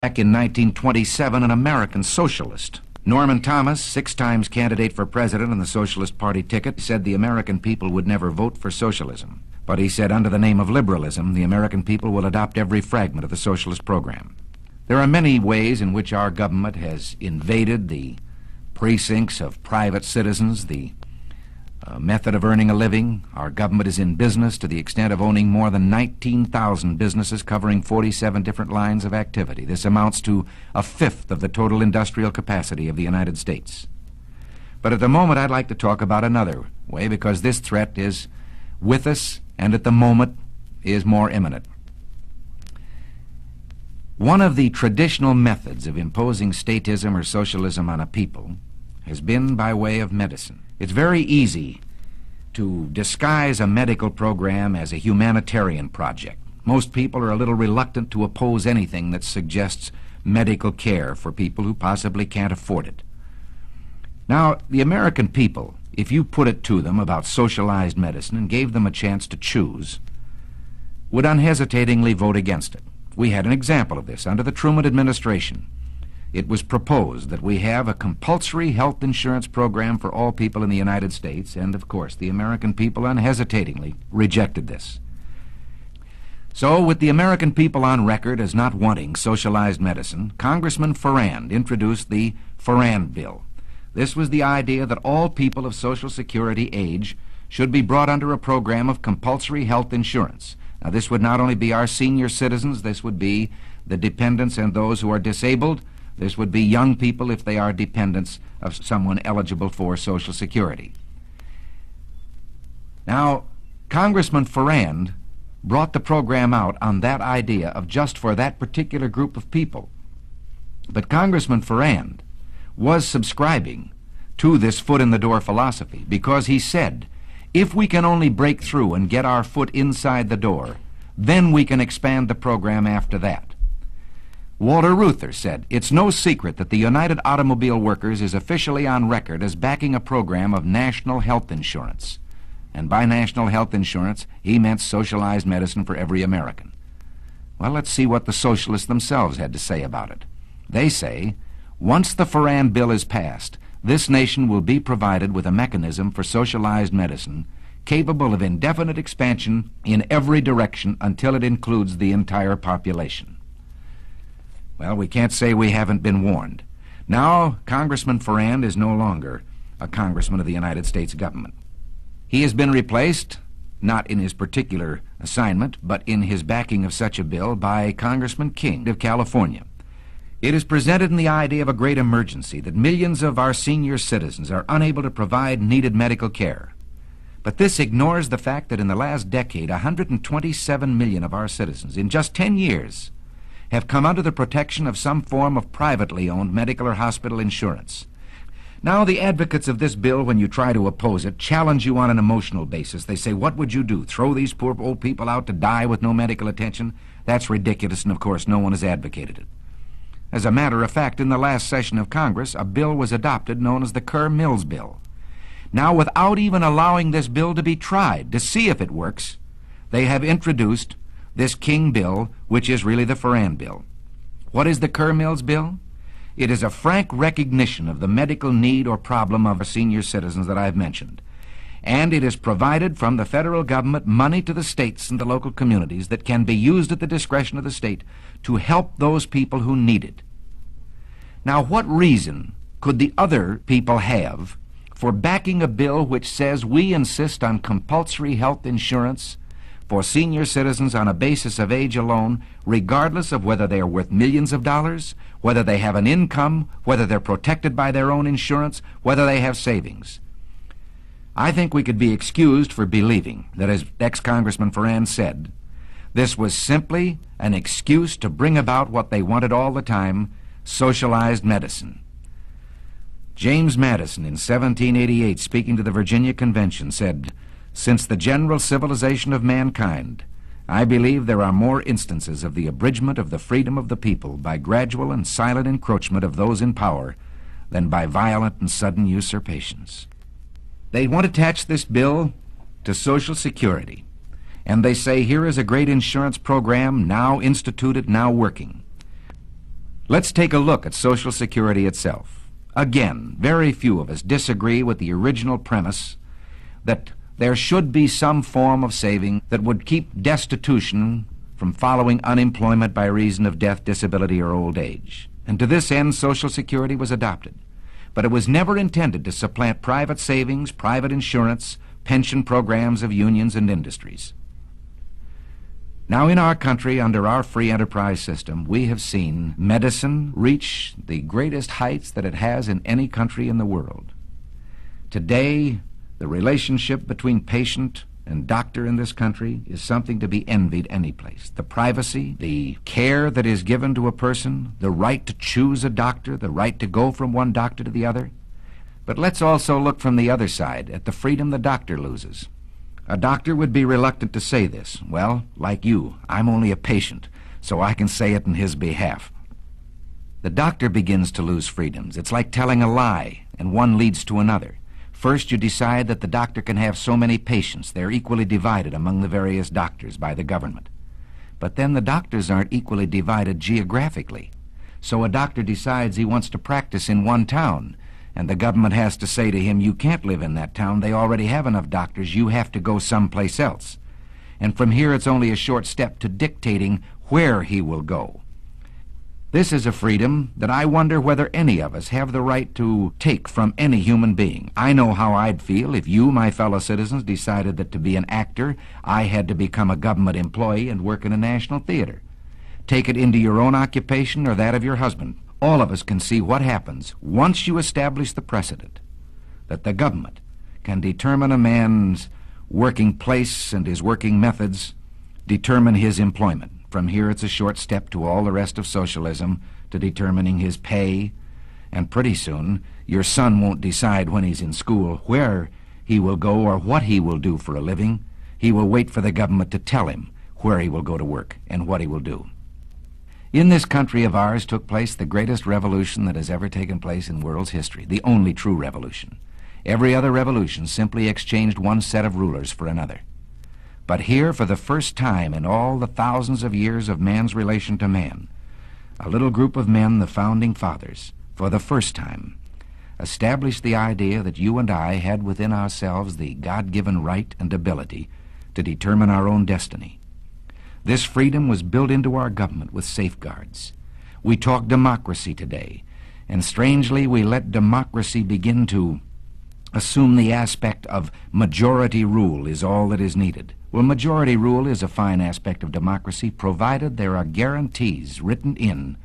Back in 1927, an American socialist, Norman Thomas, 6 times candidate for president on the Socialist Party ticket, said the American people would never vote for socialism. But he said under the name of liberalism, the American people will adopt every fragment of the socialist program. There are many ways in which our government has invaded the precincts of private citizens, the method of earning a living. Our government is in business to the extent of owning more than 19,000 businesses covering 47 different lines of activity. This amounts to 1/5 of the total industrial capacity of the United States. But at the moment, I'd like to talk about another way, because this threat is with us and at the moment is more imminent. One of the traditional methods of imposing statism or socialism on a people has been by way of medicine. It's very easy to disguise a medical program as a humanitarian project. Most people are a little reluctant to oppose anything that suggests medical care for people who possibly can't afford it. Now, the American people, if you put it to them about socialized medicine and gave them a chance to choose, would unhesitatingly vote against it. We had an example of this under the Truman administration. It was proposed that we have a compulsory health insurance program for all people in the United States, and of course the American people unhesitatingly rejected this. So, with the American people on record as not wanting socialized medicine, Congressman Farrand introduced the Farrand Bill. This was the idea that all people of Social Security age should be brought under a program of compulsory health insurance. Now, this would not only be our senior citizens, this would be the dependents and those who are disabled. This would be young people if they are dependents of someone eligible for Social Security. Now, Congressman Farrand brought the program out on that idea of just for that particular group of people. But Congressman Farrand was subscribing to this foot-in-the-door philosophy, because he said, if we can only break through and get our foot inside the door, then we can expand the program after that. Walter Reuther said, it's no secret that the United Automobile Workers is officially on record as backing a program of national health insurance. And by national health insurance, he meant socialized medicine for every American. Well, let's see what the socialists themselves had to say about it. They say, once the Farrand Bill is passed, this nation will be provided with a mechanism for socialized medicine capable of indefinite expansion in every direction until it includes the entire population. Well, we can't say we haven't been warned. Now, Congressman Farrand is no longer a congressman of the United States government. He has been replaced, not in his particular assignment, but in his backing of such a bill, by Congressman King of California. It is presented in the idea of a great emergency that millions of our senior citizens are unable to provide needed medical care. But this ignores the fact that in the last decade, 127 million of our citizens, in just 10 years, have come under the protection of some form of privately owned medical or hospital insurance. Now, the advocates of this bill, when you try to oppose it, challenge you on an emotional basis. They say, what would you do? Throw these poor old people out to die with no medical attention? That's ridiculous, and of course no one has advocated it. As a matter of fact, in the last session of Congress, a bill was adopted known as the Kerr-Mills Bill. Now, without even allowing this bill to be tried to see if it works, they have introduced this King bill, which is really the Farrand Bill. What is the Kerr-Mills Bill? It is a frank recognition of the medical need or problem of our senior citizens that I've mentioned. And it has provided from the federal government money to the states and the local communities that can be used at the discretion of the state to help those people who need it. Now, what reason could the other people have for backing a bill which says we insist on compulsory health insurance for senior citizens on a basis of age alone, regardless of whether they are worth millions of dollars, whether they have an income, whether they're protected by their own insurance, whether they have savings? I think we could be excused for believing that, as ex-Congressman Farrand said, this was simply an excuse to bring about what they wanted all the time, socialized medicine. James Madison, in 1788, speaking to the Virginia Convention, said, since the general civilization of mankind, I believe there are more instances of the abridgment of the freedom of the people by gradual and silent encroachment of those in power than by violent and sudden usurpations. They want to attach this bill to Social Security, and they say here is a great insurance program now instituted, now working. Let's take a look at Social Security itself. Again, very few of us disagree with the original premise that there should be some form of saving that would keep destitution from following unemployment by reason of death, disability, or old age. And to this end, Social Security was adopted. But it was never intended to supplant private savings, private insurance, pension programs of unions and industries. Now, in our country, under our free enterprise system, we have seen medicine reach the greatest heights that it has in any country in the world. Today, the relationship between patient and doctor in this country is something to be envied any place. The privacy, the care that is given to a person, the right to choose a doctor, the right to go from one doctor to the other. But let's also look from the other side at the freedom the doctor loses. A doctor would be reluctant to say this. Well, like you, I'm only a patient, so I can say it in his behalf. The doctor begins to lose freedoms. It's like telling a lie, and one leads to another. First, you decide that the doctor can have so many patients. They're equally divided among the various doctors by the government. But then the doctors aren't equally divided geographically. So a doctor decides he wants to practice in one town, and the government has to say to him, you can't live in that town. They already have enough doctors. You have to go someplace else. And from here, it's only a short step to dictating where he will go. This is a freedom that I wonder whether any of us have the right to take from any human being. I know how I'd feel if you, my fellow citizens, decided that to be an actor, I had to become a government employee and work in a national theater. Take it into your own occupation or that of your husband. All of us can see what happens once you establish the precedent that the government can determine a man's working place and his working methods, determine his employment. From here, it's a short step to all the rest of socialism, to determining his pay. And pretty soon, your son won't decide when he's in school where he will go or what he will do for a living. He will wait for the government to tell him where he will go to work and what he will do. In this country of ours took place the greatest revolution that has ever taken place in world's history, the only true revolution. Every other revolution simply exchanged one set of rulers for another. But here, for the first time in all the thousands of years of man's relation to man, a little group of men, the Founding Fathers, for the first time, established the idea that you and I had within ourselves the God-given right and ability to determine our own destiny. This freedom was built into our government with safeguards. We talk democracy today, and strangely we let democracy begin to assume the aspect of majority rule is all that is needed. Well, majority rule is a fine aspect of democracy, provided there are guarantees written in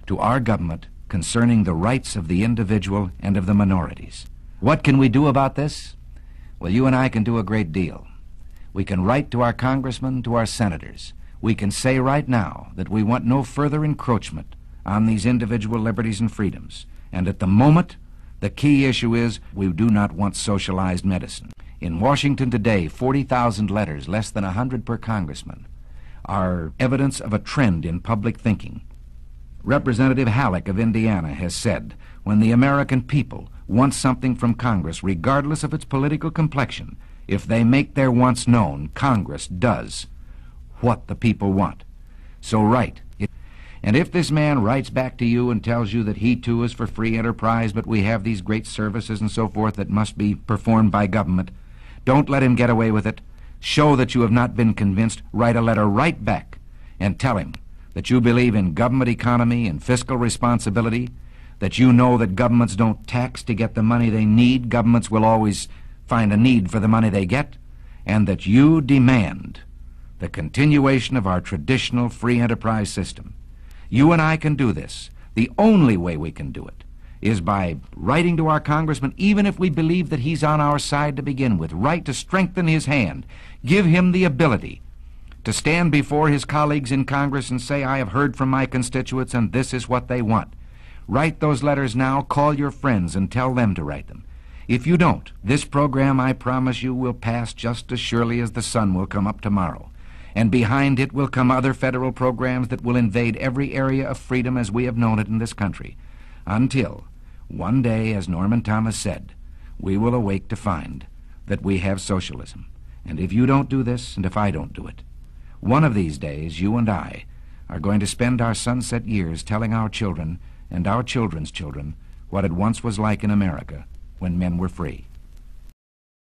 to our government concerning the rights of the individual and of the minorities. What can we do about this? Well, you and I can do a great deal. We can write to our congressmen, to our senators. We can say right now that we want no further encroachment on these individual liberties and freedoms. And at the moment, the key issue is we do not want socialized medicine. In Washington today, 40,000 letters, less than 100 per congressman, are evidence of a trend in public thinking. Representative Halleck of Indiana has said, when the American people want something from Congress, regardless of its political complexion, if they make their wants known, Congress does what the people want. So write. And if this man writes back to you and tells you that he too is for free enterprise, but we have these great services and so forth that must be performed by government, don't let him get away with it. Show that you have not been convinced. Write a letter right back and tell him that you believe in government economy and fiscal responsibility, that you know that governments don't tax to get the money they need. Governments will always find a need for the money they get, and that you demand the continuation of our traditional free enterprise system. You and I can do this. The only way we can do it is by writing to our congressman, even if we believe that he's on our side to begin with. Write to strengthen his hand. Give him the ability to stand before his colleagues in Congress and say, I have heard from my constituents and this is what they want. Write those letters now. Call your friends and tell them to write them. If you don't, this program, I promise you, will pass just as surely as the sun will come up tomorrow. And behind it will come other federal programs that will invade every area of freedom as we have known it in this country, until one day, as Norman Thomas said, we will awake to find that we have socialism. And if you don't do this, and if I don't do it, one of these days, you and I, are going to spend our sunset years telling our children and our children's children what it once was like in America when men were free.